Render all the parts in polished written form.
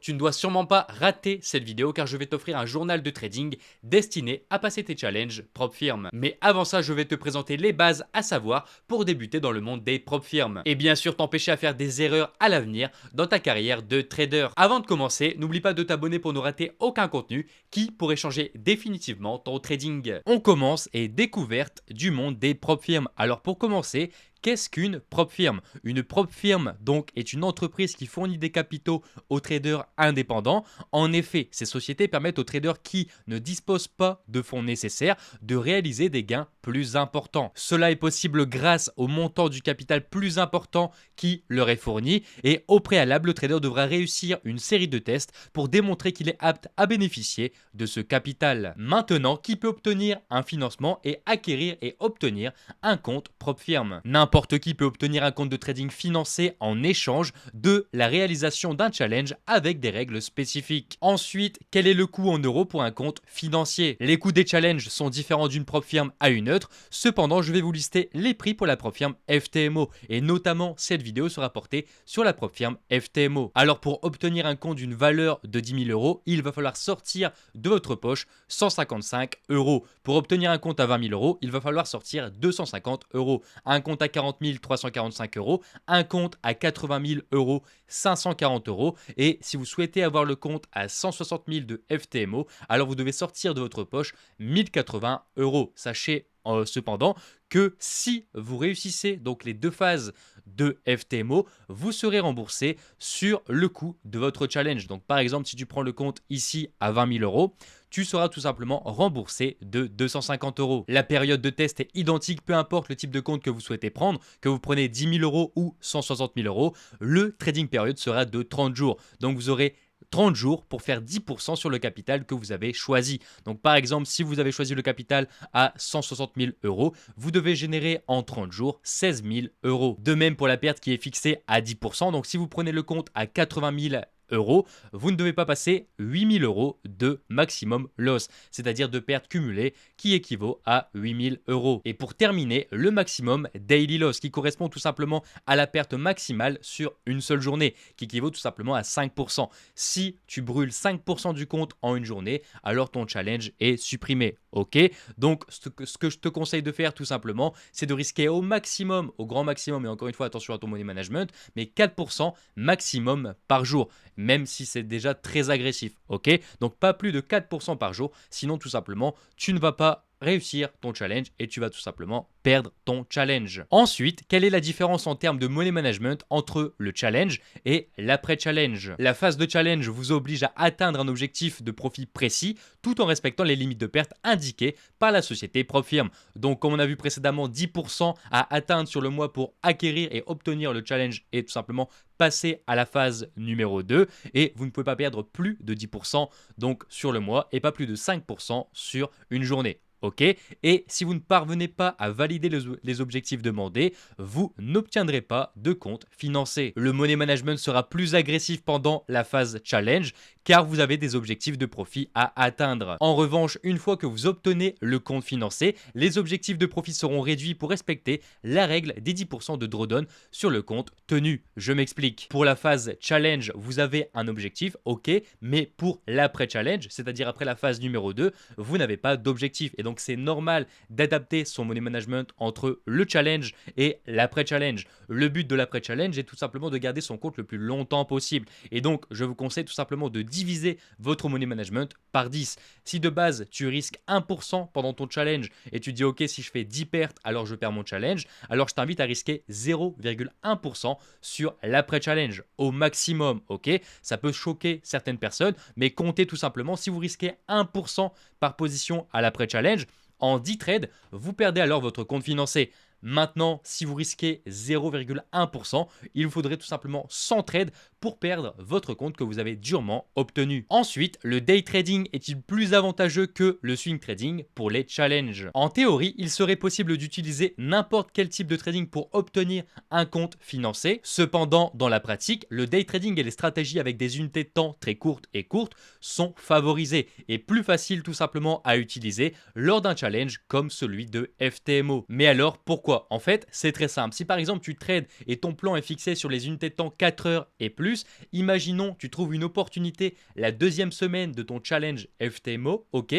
Tu ne dois sûrement pas rater cette vidéo car je vais t'offrir un journal de trading destiné à passer tes challenges propre firme. Mais avant ça, je vais te présenter les bases à savoir pour débuter dans le monde des propres firmes. Et bien sûr t'empêcher à faire des erreurs à l'avenir dans ta carrière de trader. Avant de commencer, n'oublie pas de t'abonner pour ne rater aucun contenu qui pourrait changer définitivement ton trading. On commence et découverte du monde des propres firmes. Alors pour commencer, qu'est-ce qu'une propre firme? Une propre firme donc est une entreprise qui fournit des capitaux aux traders indépendants. En effet, ces sociétés permettent aux traders qui ne disposent pas de fonds nécessaires de réaliser des gains plus importants. Cela est possible grâce au montant du capital plus important qui leur est fourni et au préalable, le trader devra réussir une série de tests pour démontrer qu'il est apte à bénéficier de ce capital. Maintenant, qui peut obtenir un financement et acquérir et obtenir un compte propre firme? N'importe qui peut obtenir un compte de trading financé en échange de la réalisation d'un challenge avec des règles spécifiques. Ensuite, quel est le coût en euros pour un compte financier? Les coûts des challenges sont différents d'une propre firme à une autre. Cependant, je vais vous lister les prix pour la propre firme FTMO et notamment cette vidéo sera portée sur la propre firme FTMO. Alors pour obtenir un compte d'une valeur de 10 000 euros, il va falloir sortir de votre poche 155 euros. Pour obtenir un compte à 20 000 euros, il va falloir sortir 250 euros. Un compte à 40 345 euros, un compte à 80 000 euros, 540 euros. Et si vous souhaitez avoir le compte à 160 000 de FTMO, alors vous devez sortir de votre poche 1080 euros. Sachez cependant que si vous réussissez donc les deux phases de FTMO, vous serez remboursé sur le coût de votre challenge. Donc par exemple, si tu prends le compte ici à 20 000 euros, tu seras tout simplement remboursé de 250 euros. La période de test est identique, peu importe le type de compte que vous souhaitez prendre, que vous prenez 10 000 euros ou 160 000 euros, le trading period sera de 30 jours. Donc vous aurez 30 jours pour faire 10% sur le capital que vous avez choisi. Donc par exemple, si vous avez choisi le capital à 160 000 euros, vous devez générer en 30 jours 16 000 euros. De même pour la perte qui est fixée à 10%. Donc si vous prenez le compte à 80 000 euros, vous ne devez pas passer 8 000 euros de maximum loss, c'est-à-dire de perte cumulée qui équivaut à 8 000 euros. Et pour terminer, le maximum daily loss qui correspond tout simplement à la perte maximale sur une seule journée, qui équivaut tout simplement à 5%. Si tu brûles 5% du compte en une journée, alors ton challenge est supprimé. Ok, donc ce que je te conseille de faire tout simplement, c'est de risquer au maximum, au grand maximum, et encore une fois attention à ton money management, mais 4% maximum par jour, même si c'est déjà très agressif. Ok, donc pas plus de 4% par jour, sinon tout simplement tu ne vas pas réussir ton challenge et tu vas tout simplement perdre ton challenge. Ensuite, quelle est la différence en termes de money management entre le challenge et l'après-challenge? La phase de challenge vous oblige à atteindre un objectif de profit précis tout en respectant les limites de perte indiquées par la société propre firme. Donc comme on a vu précédemment, 10% à atteindre sur le mois pour acquérir et obtenir le challenge et tout simplement passer à la phase numéro 2 et vous ne pouvez pas perdre plus de 10% donc sur le mois et pas plus de 5% sur une journée. Ok, et si vous ne parvenez pas à valider les objectifs demandés, vous n'obtiendrez pas de compte financé. Le money management sera plus agressif pendant la phase challenge car vous avez des objectifs de profit à atteindre. En revanche, une fois que vous obtenez le compte financé, les objectifs de profit seront réduits pour respecter la règle des 10% de drawdown sur le compte tenu. Je m'explique. Pour la phase challenge, vous avez un objectif, ok, mais pour l'après-challenge, c'est-à-dire après la phase numéro 2, vous n'avez pas d'objectif. Et donc c'est normal d'adapter son money management entre le challenge et l'après-challenge. Le but de l'après-challenge est tout simplement de garder son compte le plus longtemps possible. Et donc je vous conseille tout simplement de diviser votre money management par 10. Si de base tu risques 1% pendant ton challenge et tu dis ok, si je fais 10 pertes alors je perds mon challenge, alors je t'invite à risquer 0,1% sur l'après-challenge au maximum. Ok, ça peut choquer certaines personnes, mais comptez tout simplement si vous risquez 1% par position à l'après-challenge, en 10 trades, vous perdez alors votre compte financé. Maintenant, si vous risquez 0,1%, il vous faudrait tout simplement 100 trades pour perdre votre compte que vous avez durement obtenu. Ensuite, le day trading est-il plus avantageux que le swing trading pour les challenges? En théorie, il serait possible d'utiliser n'importe quel type de trading pour obtenir un compte financé. Cependant, dans la pratique, le day trading et les stratégies avec des unités de temps très courtes et courtes sont favorisées et plus faciles tout simplement à utiliser lors d'un challenge comme celui de FTMO. Mais alors, pourquoi Pourquoi? En fait, c'est très simple. Si par exemple tu trades et ton plan est fixé sur les unités de temps 4 heures et plus, imaginons tu trouves une opportunité la deuxième semaine de ton challenge FTMO, ok?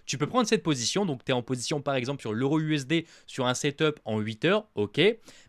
Tu peux prendre cette position, donc tu es en position par exemple sur l'euro USD sur un setup en 8 heures, ok,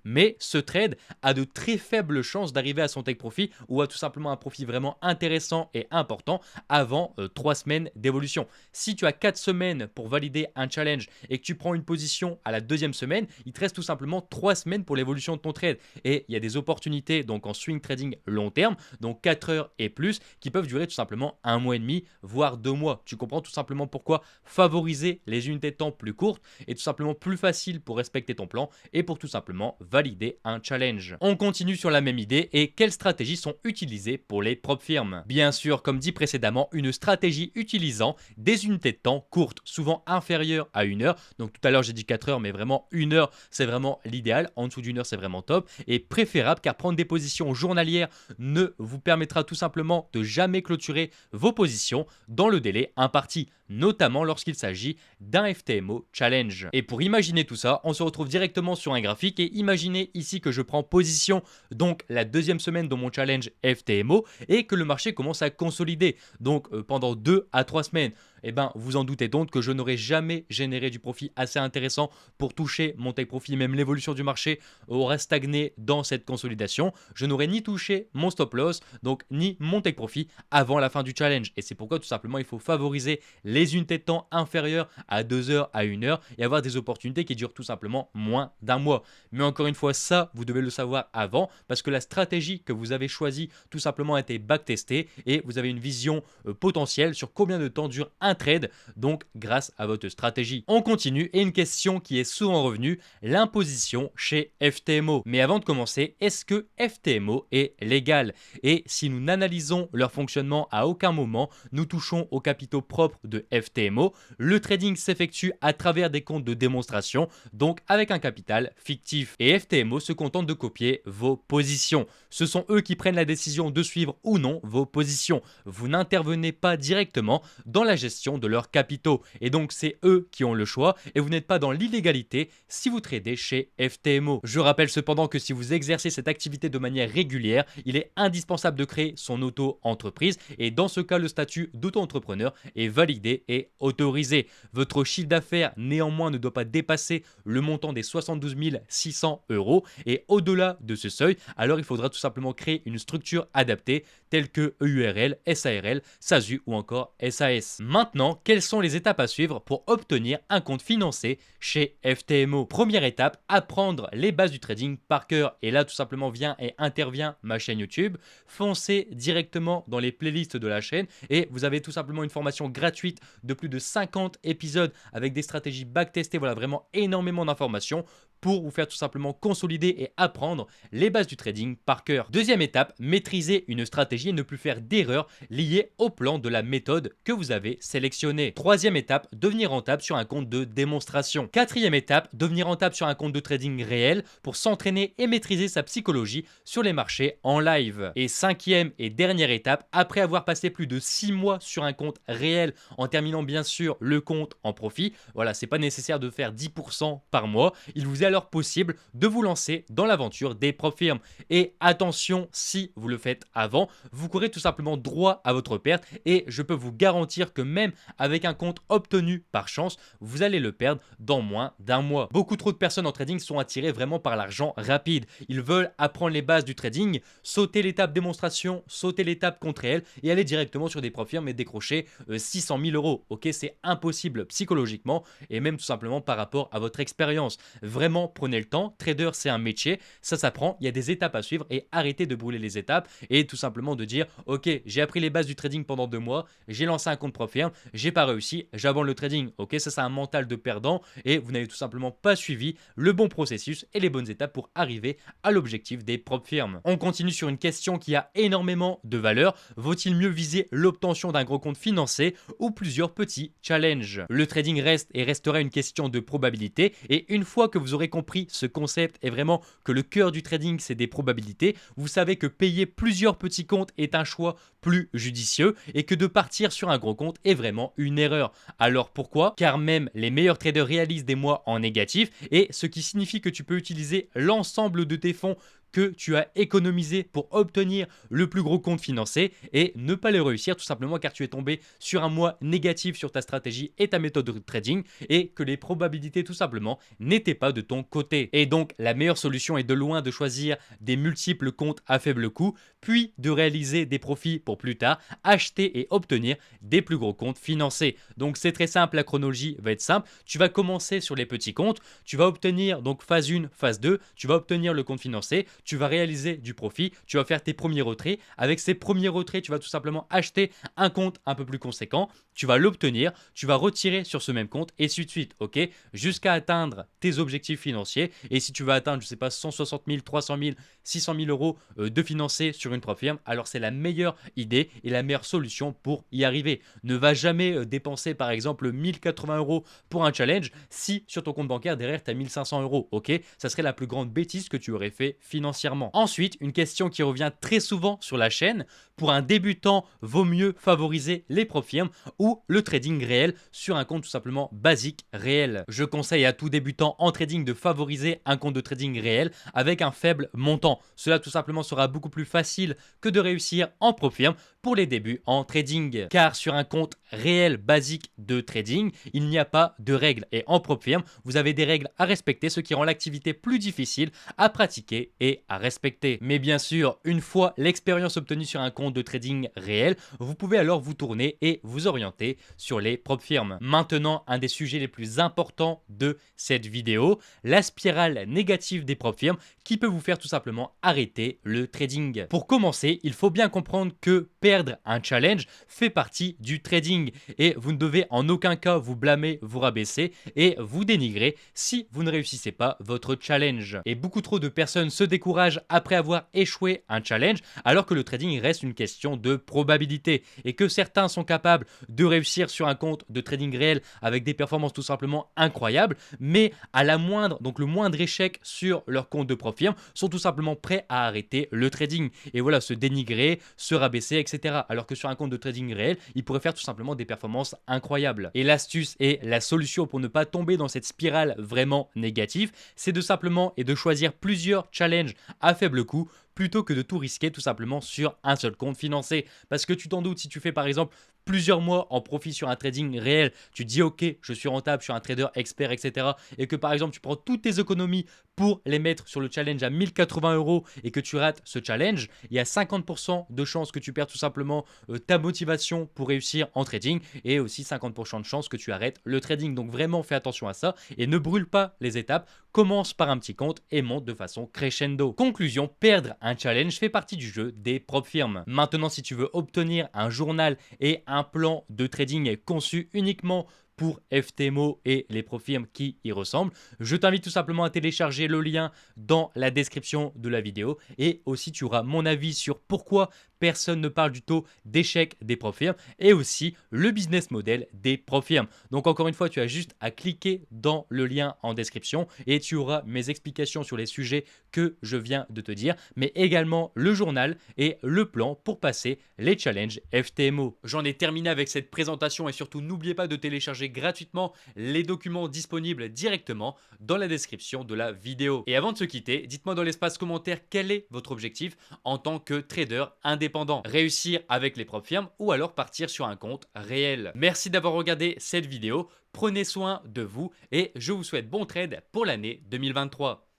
mais ce trade a de très faibles chances d'arriver à son take profit ou à tout simplement un profit vraiment intéressant et important avant 3 semaines d'évolution. Si tu as 4 semaines pour valider un challenge et que tu prends une position à la deuxième semaine, il te reste tout simplement 3 semaines pour l'évolution de ton trade. Et il y a des opportunités donc en swing trading long terme, donc 4 heures et plus, qui peuvent durer tout simplement 1 mois et demi, voire 2 mois. Tu comprends tout simplement pourquoi favoriser les unités de temps plus courtes est tout simplement plus facile pour respecter ton plan et pour tout simplement valider un challenge. On continue sur la même idée et quelles stratégies sont utilisées pour les prop firms? Bien sûr, comme dit précédemment, une stratégie utilisant des unités de temps courtes, souvent inférieures à 1 heure. Donc tout à l'heure j'ai dit 4 heures, mais vraiment 1 heure c'est vraiment l'idéal. En dessous d'1 heure c'est vraiment top et préférable car prendre des positions journalières ne vous permettra tout simplement de jamais clôturer vos positions dans le délai imparti, notamment lorsqu'il s'agit d'un FTMO challenge. Et pour imaginer tout ça, on se retrouve directement sur un graphique et imaginez ici que je prends position donc la deuxième semaine de mon challenge FTMO et que le marché commence à consolider donc pendant 2 à 3 semaines. Eh ben, vous en doutez donc que je n'aurai jamais généré du profit assez intéressant pour toucher mon take profit, même l'évolution du marché aurait stagné dans cette consolidation. Je n'aurais ni touché mon stop loss, donc ni mon take profit avant la fin du challenge. Et c'est pourquoi tout simplement il faut favoriser les unités de temps inférieures à 2 heures, à 1 heure et avoir des opportunités qui durent tout simplement moins d'un mois. Mais encore une fois, ça, vous devez le savoir avant parce que la stratégie que vous avez choisie tout simplement a été backtestée et vous avez une vision potentielle sur combien de temps dure un trade, donc grâce à votre stratégie. On continue et une question qui est souvent revenue, l'imposition chez FTMO. Mais avant de commencer, est-ce que FTMO est légal? Et si nous n'analysons leur fonctionnement à aucun moment, nous touchons aux capitaux propres de FTMO. Le trading s'effectue à travers des comptes de démonstration, donc avec un capital fictif. Et FTMO se contente de copier vos positions. Ce sont eux qui prennent la décision de suivre ou non vos positions. Vous n'intervenez pas directement dans la gestion de leurs capitaux. Et donc c'est eux qui ont le choix et vous n'êtes pas dans l'illégalité si vous tradez chez FTMO. Je rappelle cependant que si vous exercez cette activité de manière régulière, il est indispensable de créer son auto-entreprise et dans ce cas le statut d'auto-entrepreneur est validé et autorisé. Votre chiffre d'affaires néanmoins ne doit pas dépasser le montant des 72 600 € et au-delà de ce seuil, alors il faudra tout simplement créer une structure adaptée telle que EURL, SARL, SASU ou encore SAS. Maintenant, quelles sont les étapes à suivre pour obtenir un compte financé chez FTMO? Première étape, apprendre les bases du trading par cœur. Et là, tout simplement, vient et intervient ma chaîne YouTube. Foncez directement dans les playlists de la chaîne et vous avez tout simplement une formation gratuite de plus de 50 épisodes avec des stratégies backtestées. Voilà, vraiment énormément d'informations pour vous faire tout simplement consolider et apprendre les bases du trading par cœur. Deuxième étape, maîtriser une stratégie et ne plus faire d'erreurs liées au plan de la méthode que vous avez sélectionné. Troisième étape, devenir rentable sur un compte de démonstration. Quatrième étape, devenir rentable sur un compte de trading réel pour s'entraîner et maîtriser sa psychologie sur les marchés en live. Et cinquième et dernière étape, après avoir passé plus de 6 mois sur un compte réel en terminant bien sûr le compte en profit, voilà, c'est pas nécessaire de faire 10% par mois, il vous est alors possible de vous lancer dans l'aventure des prop firms. Et attention, si vous le faites avant, vous courez tout simplement droit à votre perte et je peux vous garantir que même avec un compte obtenu par chance, vous allez le perdre dans moins d'un mois. Beaucoup trop de personnes en trading sont attirées vraiment par l'argent rapide. Ils veulent apprendre les bases du trading, sauter l'étape démonstration, sauter l'étape compte réel et aller directement sur des prop firms et décrocher 600 000 €. Ok, c'est impossible psychologiquement et même tout simplement par rapport à votre expérience. Vraiment, prenez le temps. Trader, c'est un métier, ça s'apprend. Il y a des étapes à suivre et arrêtez de brûler les étapes et tout simplement de dire ok, j'ai appris les bases du trading pendant 2 mois, j'ai lancé un compte prop firm, j'ai pas réussi, j'abandonne le trading. Ok, ça c'est un mental de perdant et vous n'avez tout simplement pas suivi le bon processus et les bonnes étapes pour arriver à l'objectif des prop firms. On continue sur une question qui a énormément de valeur. Vaut-il mieux viser l'obtention d'un gros compte financé ou plusieurs petits challenges? Le trading reste et restera une question de probabilité et une fois que vous aurez compris ce concept et vraiment que le cœur du trading c'est des probabilités, vous savez que payer plusieurs petits comptes est un choix plus judicieux et que de partir sur un gros compte est vraiment une erreur. Alors pourquoi? Car même les meilleurs traders réalisent des mois en négatif, et ce qui signifie que tu peux utiliser l'ensemble de tes fonds que tu as économisé pour obtenir le plus gros compte financé et ne pas les réussir tout simplement car tu es tombé sur un mois négatif sur ta stratégie et ta méthode de trading et que les probabilités tout simplement n'étaient pas de ton côté. Et donc la meilleure solution est de loin de choisir des multiples comptes à faible coût, puis de réaliser des profits pour plus tard, acheter et obtenir des plus gros comptes financés. Donc c'est très simple, la chronologie va être simple. Tu vas commencer sur les petits comptes, tu vas obtenir donc phase 1, phase 2, tu vas obtenir le compte financé, tu vas réaliser du profit, tu vas faire tes premiers retraits. Avec ces premiers retraits, tu vas tout simplement acheter un compte un peu plus conséquent, tu vas l'obtenir, tu vas retirer sur ce même compte et ainsi de suite, ok, jusqu'à atteindre tes objectifs financiers. Et si tu vas atteindre, je sais pas, 160 000, 300 000, 600 000 euros de financé sur une prop firme, alors c'est la meilleure idée et la meilleure solution pour y arriver. Ne va jamais dépenser par exemple 1080 euros pour un challenge si sur ton compte bancaire derrière tu as 1500 euros, ok, ça serait la plus grande bêtise que tu aurais fait financièrement. Ensuite, une question qui revient très souvent sur la chaîne: pour un débutant, vaut mieux favoriser les prop firmes ou le trading réel sur un compte tout simplement basique réel? Je conseille à tout débutant en trading de favoriser un compte de trading réel avec un faible montant. Cela tout simplement sera beaucoup plus facile que de réussir en prop firme pour les débuts en trading. Car sur un compte réel basique de trading, il n'y a pas de règles. Et en prop firme, vous avez des règles à respecter, ce qui rend l'activité plus difficile à pratiquer et à respecter. Mais bien sûr, une fois l'expérience obtenue sur un compte de trading réel, vous pouvez alors vous tourner et vous orienter sur les prop firmes. Maintenant, un des sujets les plus importants de cette vidéo, la spirale négative des prop firmes qui peut vous faire tout simplement arrêter le trading. Pour commencer, il faut bien comprendre que perdre un challenge fait partie du trading et vous ne devez en aucun cas vous blâmer, vous rabaisser et vous dénigrer si vous ne réussissez pas votre challenge. Et beaucoup trop de personnes se découragent après avoir échoué un challenge alors que le trading reste une question de probabilité et que certains sont capables de réussir sur un compte de trading réel avec des performances tout simplement incroyables, mais à la moindre, donc le moindre échec sur leur compte de prop firme, sont tout simplement prêts à arrêter le trading et voilà, se dénigrer, se rabaisser, etc. Alors que sur un compte de trading réel, ils pourraient faire tout simplement des performances incroyables. Et l'astuce et la solution pour ne pas tomber dans cette spirale vraiment négative, c'est de simplement et de choisir plusieurs challenges à faible coût plutôt que de tout risquer tout simplement sur un seul compte financé. Parce que tu t'en doutes, si tu fais par exemple plusieurs mois en profit sur un trading réel, tu te dis ok, je suis rentable, je suis un trader expert, etc. Et que par exemple tu prends toutes tes économies pour les mettre sur le challenge à 1080 euros et que tu rates ce challenge, il y a 50% de chances que tu perds tout simplement ta motivation pour réussir en trading et aussi 50% de chances que tu arrêtes le trading. Donc vraiment fais attention à ça et ne brûle pas les étapes. Commence par un petit compte et monte de façon crescendo. Conclusion, perdre un challenge fait partie du jeu des prop firmes. Maintenant, si tu veux obtenir un journal et un plan de trading conçu uniquement pour FTMO et les prop firmes qui y ressemblent, je t'invite tout simplement à télécharger le lien dans la description de la vidéo et aussi tu auras mon avis sur pourquoi personne ne parle du taux d'échec des prop firmes et aussi le business model des prop firmes. Donc encore une fois, tu as juste à cliquer dans le lien en description et tu auras mes explications sur les sujets que je viens de te dire, mais également le journal et le plan pour passer les challenges FTMO. J'en ai terminé avec cette présentation et surtout n'oubliez pas de télécharger gratuitement les documents disponibles directement dans la description de la vidéo. Et avant de se quitter, dites-moi dans l'espace commentaire quel est votre objectif en tant que trader indépendant. Réussir avec les prop firmes ou alors partir sur un compte réel. Merci d'avoir regardé cette vidéo, prenez soin de vous et je vous souhaite bon trade pour l'année 2023.